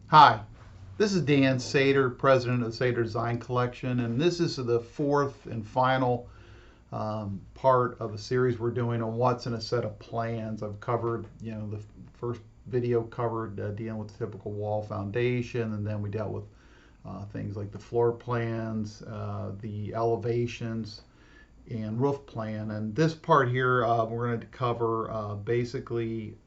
Hi, this is Dan Sater, president of the Sater Design Collection, and this is the fourth and final part of a series we're doing on what's in a set of plans. I've covered, the first video covered dealing with the typical wall foundation, and then we dealt with things like the floor plans, the elevations, and roof plan. And this part here, we're going to cover basically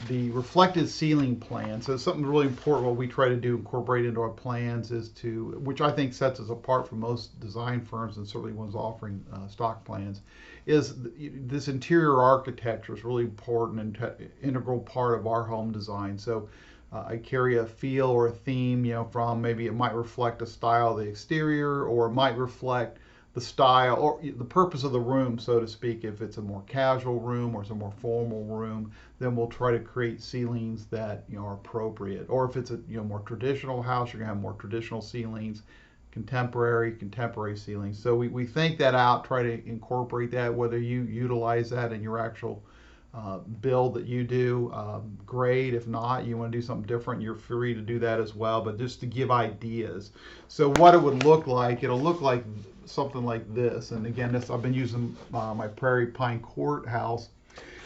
the reflected ceiling plan. So something really important what we try to do incorporate into our plans is to, which I think sets us apart from most design firms and certainly ones offering stock plans, is this interior architecture is really important and integral part of our home design. So I carry a feel or a theme, from maybe it might reflect a style of the exterior, or it might reflect the style or the purpose of the room, so to speak. If it's a more casual room or it's a more formal room, then we'll try to create ceilings that are appropriate. Or if it's a more traditional house, you're gonna have more traditional ceilings, contemporary ceilings. So we think that out, try to incorporate that. Whether you utilize that in your actual build that you do, great. If not, you want to do something different, you're free to do that as well. But just to give ideas. So what it would look like, it'll look like something like this. And again, this I've been using my Prairie Pine Court house,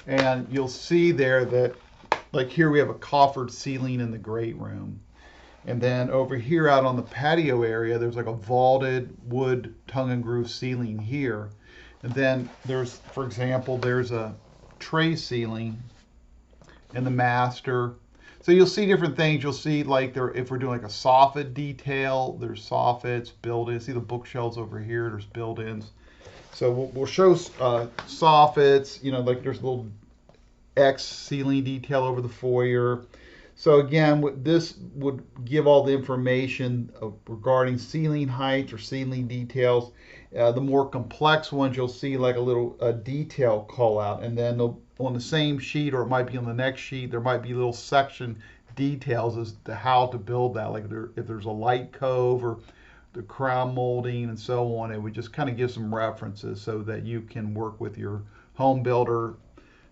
and you'll see there that, like here, we have a coffered ceiling in the great room. And then over here out on the patio area, there's like a vaulted wood tongue and groove ceiling here. And then there's, for example, there's a tray ceiling in the master. So you'll see different things. You'll see like there, if we're doing like a soffit detail, there's soffits, built-ins. See the bookshelves over here, there's built-ins. So we'll show soffits, like there's a little X ceiling detail over the foyer. So again, this would give all the information regarding ceiling heights or ceiling details. The more complex ones, you'll see like a little detail call out, and then on the same sheet, or it might be on the next sheet, there might be little section details as to how to build that. Like if there's a light cove or the crown molding and so on, it would just kind of give some references so that you can work with your home builder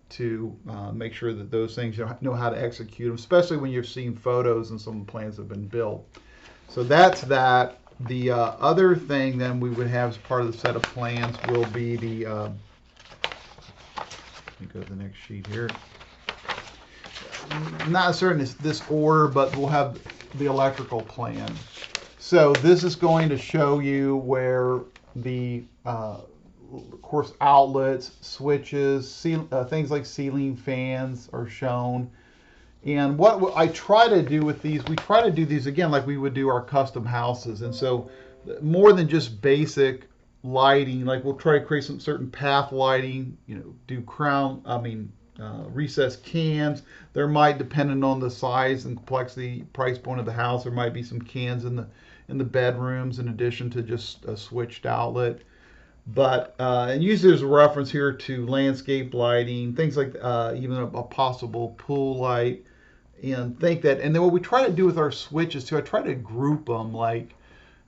to make sure that those things know how to execute them, especially when you're seeing photos and some plans have been built. So that's that. The other thing then we would have as part of the set of plans will be the, let me go to the next sheet here. Not necessarily in this order, but we'll have the electrical plan. So this is going to show you where the of course, outlets, switches, things like ceiling fans are shown. And what I try to do with these, we try to do these again like we would do our custom houses. And so more than just basic lighting, like we'll try to create some certain path lighting, do recessed cans. There might, depending on the size and complexity, price point of the house, there might be some cans in the bedrooms in addition to just a switched outlet. But and usually there's a reference here to landscape lighting, things like even a possible pool light, and think that. And then what we try to do with our switches too, I try to group them like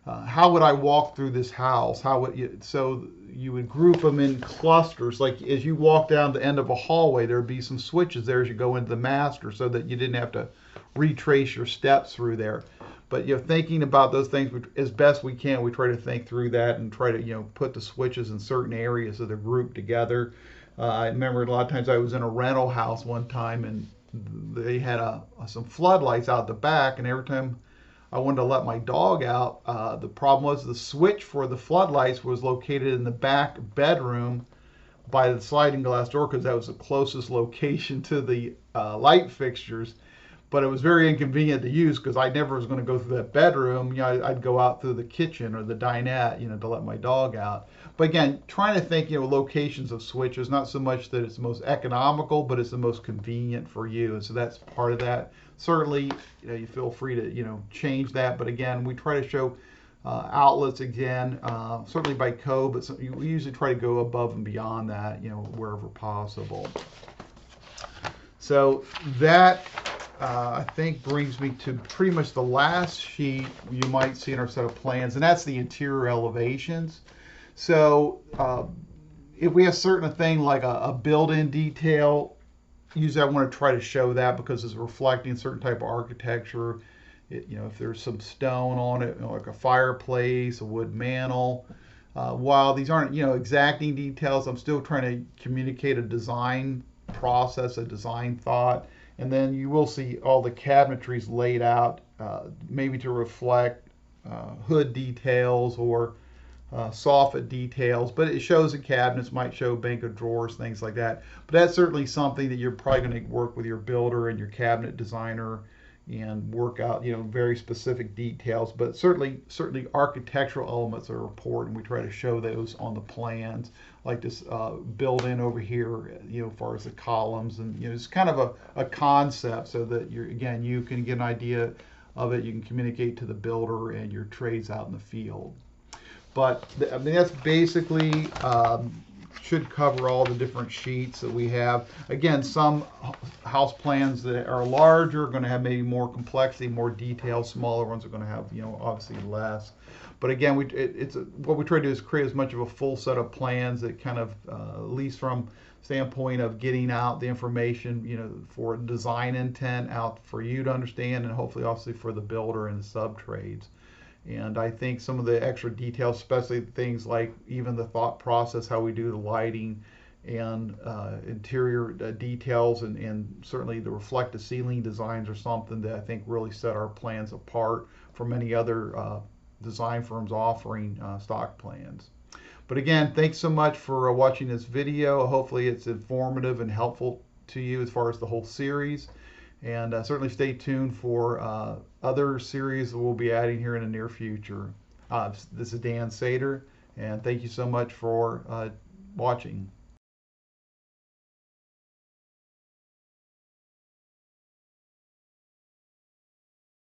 how would I walk through this house? How would you? So you would group them in clusters. Like as you walk down the end of a hallway, there would be some switches there as you go into the master, so that you didn't have to retrace your steps through there. But thinking about those things as best we can, we try to think through that and try to put the switches in certain areas so they're grouped together. I remember a lot of times I was in a rental house one time, and they had some floodlights out the back, and every time I wanted to let my dog out, the problem was the switch for the floodlights was located in the back bedroom by the sliding glass door, because that was the closest location to the light fixtures. But it was very inconvenient to use because I never was going to go through that bedroom. I'd go out through the kitchen or the dinette, to let my dog out. But again, trying to think, locations of switches, not so much that it's the most economical, but it's the most convenient for you. And so that's part of that. Certainly, you feel free to, change that. But again, we try to show outlets again, certainly by code, but we usually try to go above and beyond that, wherever possible. So that I think brings me to pretty much the last sheet you might see in our set of plans, and that's the interior elevations. So if we have certain thing like a built-in detail usually I want to try to show that because it's reflecting certain type of architecture. If there's some stone on it, like a fireplace, a wood mantle. While these aren't, exacting details, I'm still trying to communicate a design process, a design thought. And then you will see all the cabinetries laid out, maybe to reflect hood details or soffit details, but it shows the cabinets, might show bank of drawers, things like that. But that's certainly something that you're probably going to work with your builder and your cabinet designer and work out, very specific details. But certainly architectural elements are important. We try to show those on the plans, like this built-in over here, as far as the columns, and it's kind of a concept so that you can get an idea of it. You can communicate to the builder and your trades out in the field. But I mean, that's basically should cover all the different sheets that we have. Again, some house plans that are larger are going to have maybe more complexity, more detail. Smaller ones are going to have, obviously less. But again, what we try to do is create as much of a full set of plans that kind of, at least from standpoint of getting out the information, for design intent out for you to understand, and hopefully, obviously, for the builder and the sub trades. And I think some of the extra details, especially things like even the thought process, how we do the lighting and interior details, and certainly the reflective ceiling designs are something that I think really set our plans apart from many other design firms offering stock plans. But again, thanks so much for watching this video. Hopefully it's informative and helpful to you as far as the whole series. And certainly stay tuned for other series that we'll be adding here in the near future. This is Dan Sater, and thank you so much for watching.